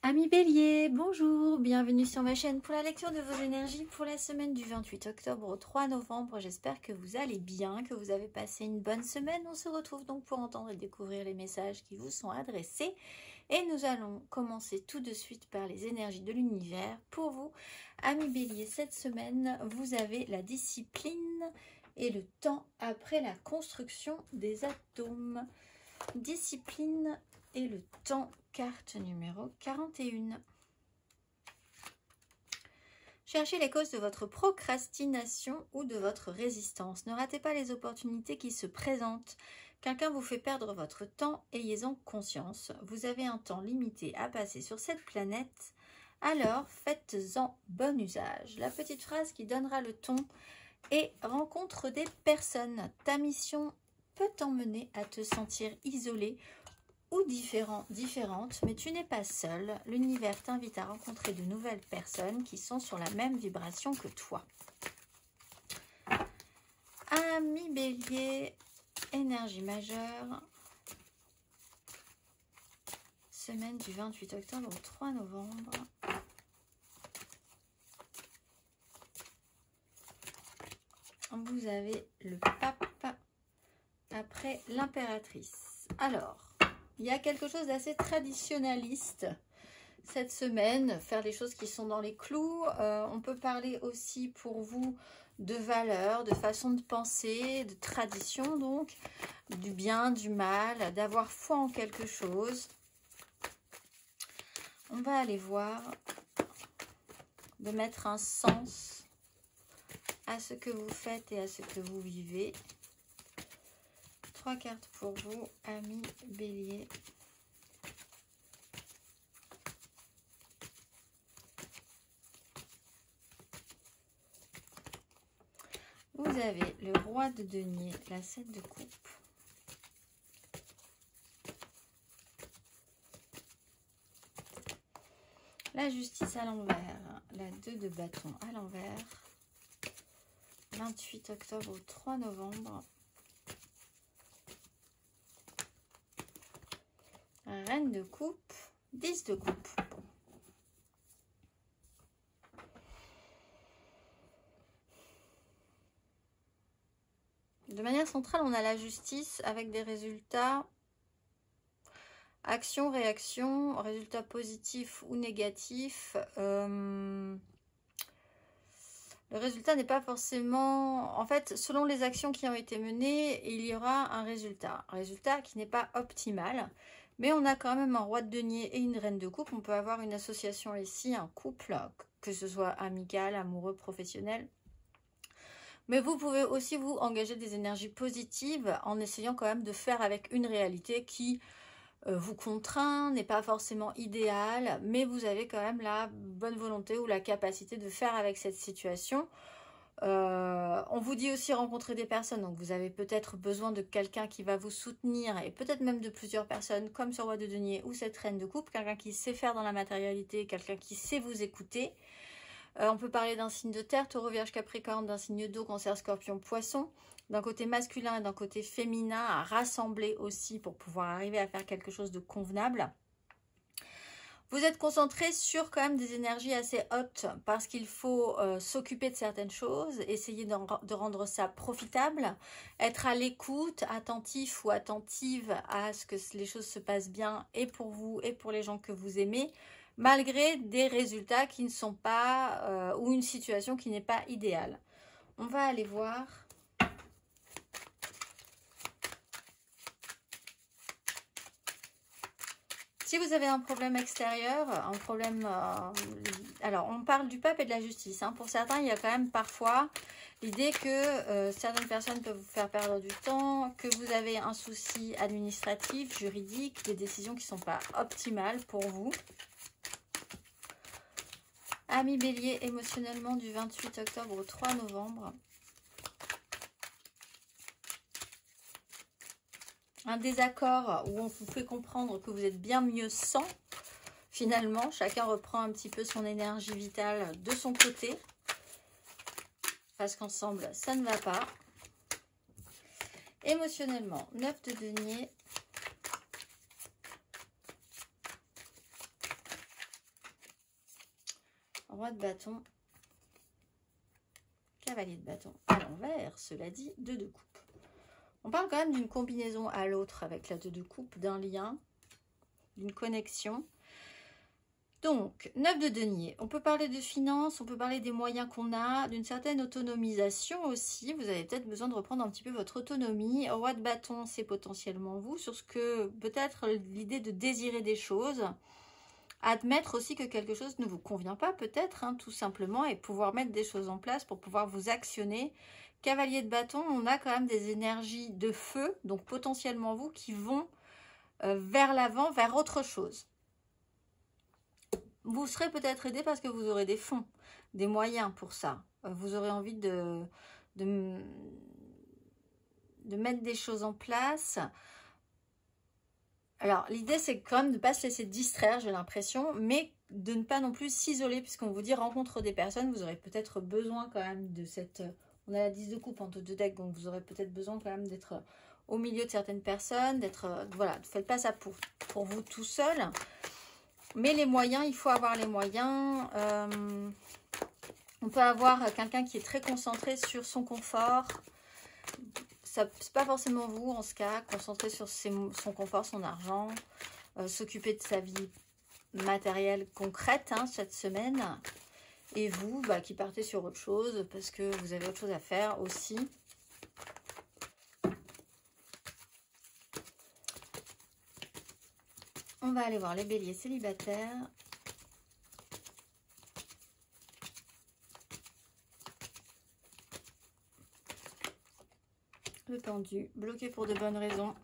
Amis Bélier, bonjour, bienvenue sur ma chaîne pour la lecture de vos énergies pour la semaine du 28 octobre au 3 novembre. J'espère que vous allez bien, que vous avez passé une bonne semaine. On se retrouve donc pour entendre et découvrir les messages qui vous sont adressés. Et nous allons commencer tout de suite par les énergies de l'univers. Pour vous, amis Bélier, cette semaine, vous avez la discipline et le temps après la construction des atomes. Discipline et le temps, carte numéro 41. Cherchez les causes de votre procrastination ou de votre résistance. Ne ratez pas les opportunités qui se présentent. Quelqu'un vous fait perdre votre temps, ayez-en conscience. Vous avez un temps limité à passer sur cette planète, alors faites-en bon usage. La petite phrase qui donnera le ton est « rencontre des personnes ». Ta mission peut t'emmener à te sentir isolé ou différente, mais tu n'es pas seul. L'univers t'invite à rencontrer de nouvelles personnes qui sont sur la même vibration que toi. Amis Bélier, énergie majeure, semaine du 28 octobre au 3 novembre. Vous avez le pape après l'impératrice. Alors, il y a quelque chose d'assez traditionnaliste cette semaine, faire des choses qui sont dans les clous. On peut parler aussi pour vous de valeurs, de façon de penser, de tradition donc, du bien, du mal, d'avoir foi en quelque chose. On va aller voir, de mettre un sens à ce que vous faites et à ce que vous vivez. 3 cartes pour vous, amis Bélier. Vous avez le roi de denier, la 7 de coupe. La justice à l'envers, la 2 de bâton à l'envers. 28 octobre au 3 novembre. Reine de coupe, 10 de coupe. De manière centrale, on a la justice avec des résultats, action, réaction, résultats positifs ou négatifs. Le résultat n'est pas forcément... En fait, selon les actions qui ont été menées, il y aura un résultat. Un résultat qui n'est pas optimal. Mais on a quand même un roi de denier et une reine de coupe. On peut avoir une association ici, un couple, que ce soit amical, amoureux, professionnel. Mais vous pouvez aussi vous engager des énergies positives en essayant quand même de faire avec une réalité qui vous contraint, n'est pas forcément idéale, mais vous avez quand même la bonne volonté ou la capacité de faire avec cette situation. On vous dit aussi rencontrer des personnes, donc vous avez peut-être besoin de quelqu'un qui va vous soutenir et peut-être même de plusieurs personnes comme ce roi de denier ou cette reine de coupe, quelqu'un qui sait faire dans la matérialité, quelqu'un qui sait vous écouter. On peut parler d'un signe de terre, taureau, vierge, capricorne, d'un signe d'eau, cancer, scorpion, poisson, d'un côté masculin et d'un côté féminin à rassembler aussi pour pouvoir arriver à faire quelque chose de convenable. Vous êtes concentré sur quand même des énergies assez hautes parce qu'il faut s'occuper de certaines choses, essayer de rendre ça profitable, être à l'écoute, attentif ou attentive à ce que les choses se passent bien et pour vous et pour les gens que vous aimez, malgré des résultats qui ne sont pas, ou une situation qui n'est pas idéale. On va aller voir. Si vous avez un problème extérieur, un problème... alors, on parle du pape et de la justice. Pour certains, il y a quand même parfois l'idée que certaines personnes peuvent vous faire perdre du temps, que vous avez un souci administratif, juridique, des décisions qui ne sont pas optimales pour vous. Amis Bélier, émotionnellement du 28 octobre au 3 novembre. Un désaccord où on vous fait comprendre que vous êtes bien mieux sans. Finalement, chacun reprend un petit peu son énergie vitale de son côté. Parce qu'ensemble, ça ne va pas. Émotionnellement, 9 de denier. roi de bâton, cavalier de bâton à l'envers, cela dit, 2 de coupe. On parle quand même d'une combinaison à l'autre avec la 2 de coupe, d'un lien, d'une connexion. Donc, 9 de denier, on peut parler de finances, on peut parler des moyens qu'on a, d'une certaine autonomisation aussi. Vous avez peut-être besoin de reprendre un petit peu votre autonomie. Roi de bâton, c'est potentiellement vous, sur ce que peut-être l'idée de désirer des choses. Admettre aussi que quelque chose ne vous convient pas, peut-être, hein, tout simplement, et pouvoir mettre des choses en place pour pouvoir vous actionner. Cavalier de bâton, on a quand même des énergies de feu, donc potentiellement vous, qui vont vers l'avant, vers autre chose. Vous serez peut-être aidé parce que vous aurez des fonds, des moyens pour ça. Vous aurez envie de mettre des choses en place. Alors, l'idée, c'est quand même de ne pas se laisser distraire, j'ai l'impression, mais de ne pas non plus s'isoler, puisqu'on vous dit rencontre des personnes. Vous aurez peut-être besoin quand même de cette... On a la 10 de coupe en deux decks, donc vous aurez peut-être besoin quand même d'être au milieu de certaines personnes, d'être... Voilà, ne faites pas ça pour vous tout seul. Mais les moyens, il faut avoir les moyens. On peut avoir quelqu'un qui est très concentré sur son confort. C'est pas forcément vous, en ce cas, concentré sur son confort, son argent, s'occuper de sa vie matérielle concrète hein, cette semaine. Et vous, qui partez sur autre chose parce que vous avez autre chose à faire aussi. On va aller voir les béliers célibataires. Le pendu, bloqué pour de bonnes raisons.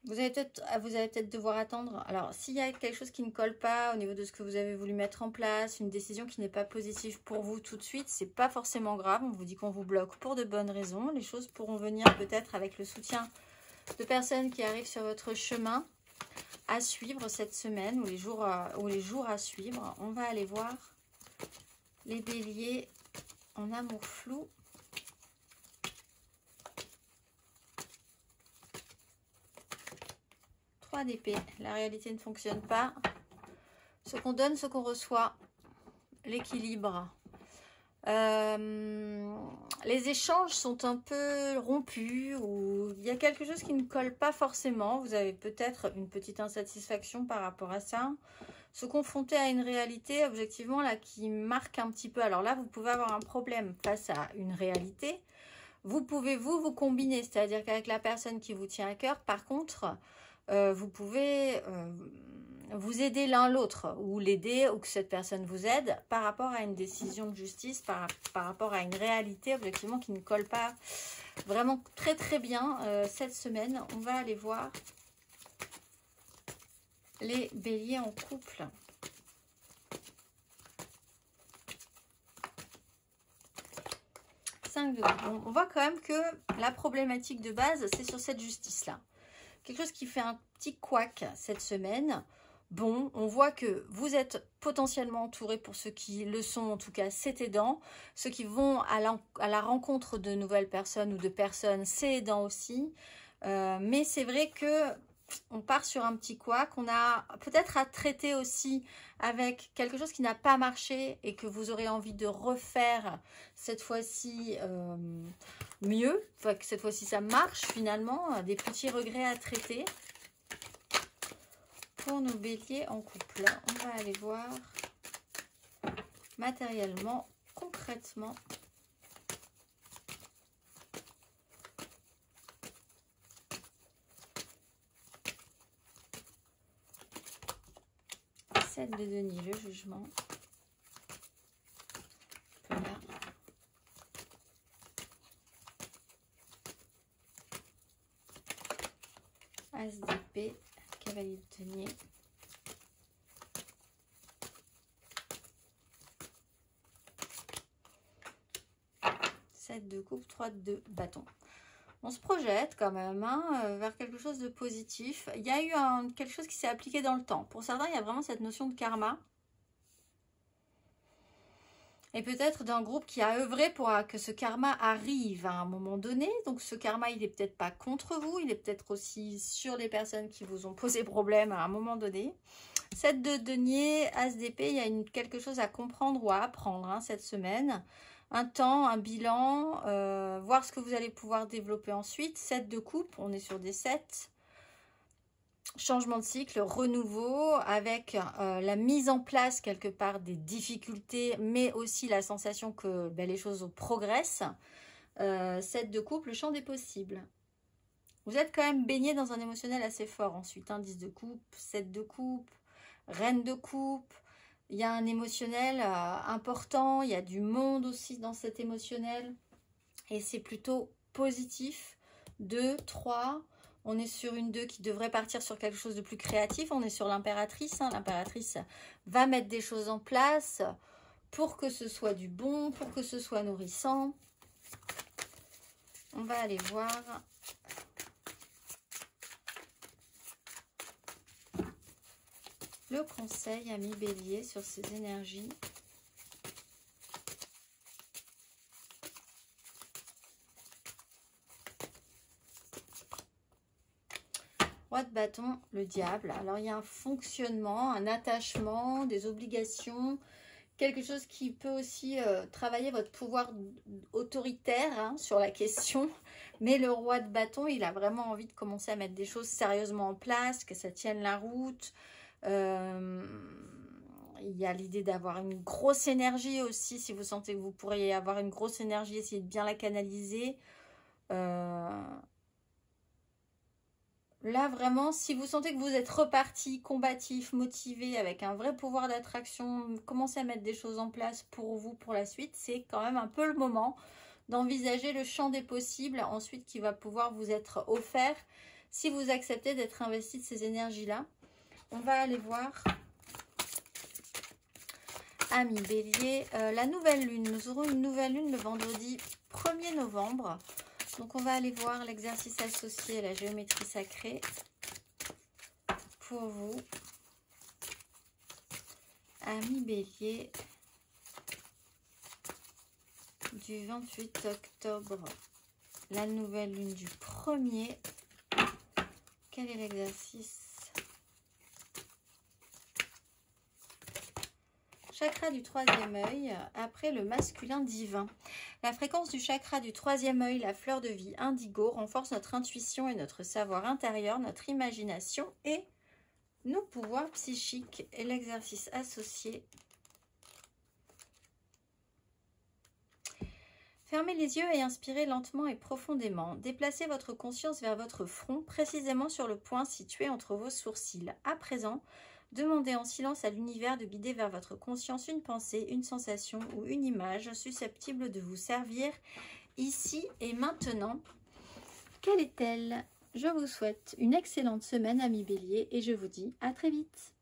Vous allez peut-être devoir attendre. Alors, s'il y a quelque chose qui ne colle pas au niveau de ce que vous avez voulu mettre en place, une décision qui n'est pas positive pour vous tout de suite, c'est pas forcément grave. On vous dit qu'on vous bloque pour de bonnes raisons. Les choses pourront venir peut-être avec le soutien de personnes qui arrivent sur votre chemin à suivre cette semaine ou les jours à suivre. On va aller voir les béliers en amour flou. D'épée, la réalité ne fonctionne pas. Ce qu'on donne, ce qu'on reçoit, l'équilibre. Les échanges sont un peu rompus ou il y a quelque chose qui ne colle pas forcément. Vous avez peut-être une petite insatisfaction par rapport à ça. Se confronter à une réalité, objectivement, là, qui marque un petit peu. Alors là, vous pouvez avoir un problème face à une réalité. Vous pouvez vous combiner, c'est-à-dire qu'avec la personne qui vous tient à cœur, par contre... vous pouvez vous aider l'un l'autre ou l'aider ou que cette personne vous aide par rapport à une décision de justice, par rapport à une réalité objectivement qui ne colle pas vraiment très très bien cette semaine. On va aller voir les béliers en couple. On voit quand même que la problématique de base, c'est sur cette justice-là. Quelque chose qui fait un petit couac cette semaine. Bon, on voit que vous êtes potentiellement entouré, pour ceux qui le sont, en tout cas, c'est aidant. Ceux qui vont à la rencontre de nouvelles personnes ou de personnes, c'est aidant aussi. Mais c'est vrai que on part sur un petit couac. On a peut-être à traiter aussi avec quelque chose qui n'a pas marché et que vous aurez envie de refaire cette fois-ci mieux. Enfin, que cette fois-ci ça marche finalement. Des petits regrets à traiter. Pour nos béliers en couple, on va aller voir matériellement, concrètement. De denier, le jugement. Voilà. As d'épée, cavalier de denier. Sept de coupe, 3 de bâton. On se projette quand même hein, vers quelque chose de positif. Il y a eu quelque chose qui s'est appliqué dans le temps. Pour certains, il y a vraiment cette notion de karma. et peut-être d'un groupe qui a œuvré pour que ce karma arrive à un moment donné. Donc ce karma, il n'est peut-être pas contre vous, il est peut-être aussi sur les personnes qui vous ont posé problème à un moment donné. 7 de denier, as d'épée, il y a quelque chose à comprendre ou à apprendre hein, cette semaine. Un temps, un bilan, voir ce que vous allez pouvoir développer ensuite. 7 de coupe, on est sur des 7. Changement de cycle, renouveau, avec la mise en place quelque part des difficultés, mais aussi la sensation que les choses progressent. 7 de coupe, le champ des possibles. Vous êtes quand même baigné dans un émotionnel assez fort ensuite. Hein, 10 de coupe, 7 de coupe, reine de coupe. Il y a un émotionnel important, il y a du monde aussi dans cet émotionnel. Et c'est plutôt positif. 2, 3... On est sur une 2 qui devrait partir sur quelque chose de plus créatif. On est sur l'impératrice. Hein. L'impératrice va mettre des choses en place pour que ce soit du bon, pour que ce soit nourrissant. On va aller voir. Le conseil, ami Bélier, sur ces énergies. Roi de bâton, le diable. Alors, il y a un fonctionnement, un attachement, des obligations, quelque chose qui peut aussi travailler votre pouvoir autoritaire hein, sur la question. Mais le roi de bâton, il a vraiment envie de commencer à mettre des choses sérieusement en place, que ça tienne la route. Il y a l'idée d'avoir une grosse énergie aussi. Si vous sentez que vous pourriez avoir une grosse énergie, essayez de bien la canaliser. Là, vraiment, si vous sentez que vous êtes reparti, combatif, motivé, avec un vrai pouvoir d'attraction, commencez à mettre des choses en place pour vous, pour la suite, c'est quand même un peu le moment d'envisager le champ des possibles, ensuite qui va pouvoir vous être offert si vous acceptez d'être investi de ces énergies-là. On va aller voir, amis Bélier, la nouvelle lune. Nous aurons une nouvelle lune le vendredi 1er novembre. Donc, on va aller voir l'exercice associé à la géométrie sacrée pour vous, amis Bélier, du 28 octobre, la nouvelle lune du 1er. Quel est l'exercice? Chakra du troisième œil, après le masculin divin. La fréquence du chakra du troisième œil, la fleur de vie indigo, renforce notre intuition et notre savoir intérieur, notre imagination et nos pouvoirs psychiques. Et l'exercice associé. Fermez les yeux et inspirez lentement et profondément. Déplacez votre conscience vers votre front, précisément sur le point situé entre vos sourcils. À présent, demandez en silence à l'univers de guider vers votre conscience une pensée, une sensation ou une image susceptible de vous servir ici et maintenant. Quelle est-elle? Je vous souhaite une excellente semaine, amis Bélier, et je vous dis à très vite.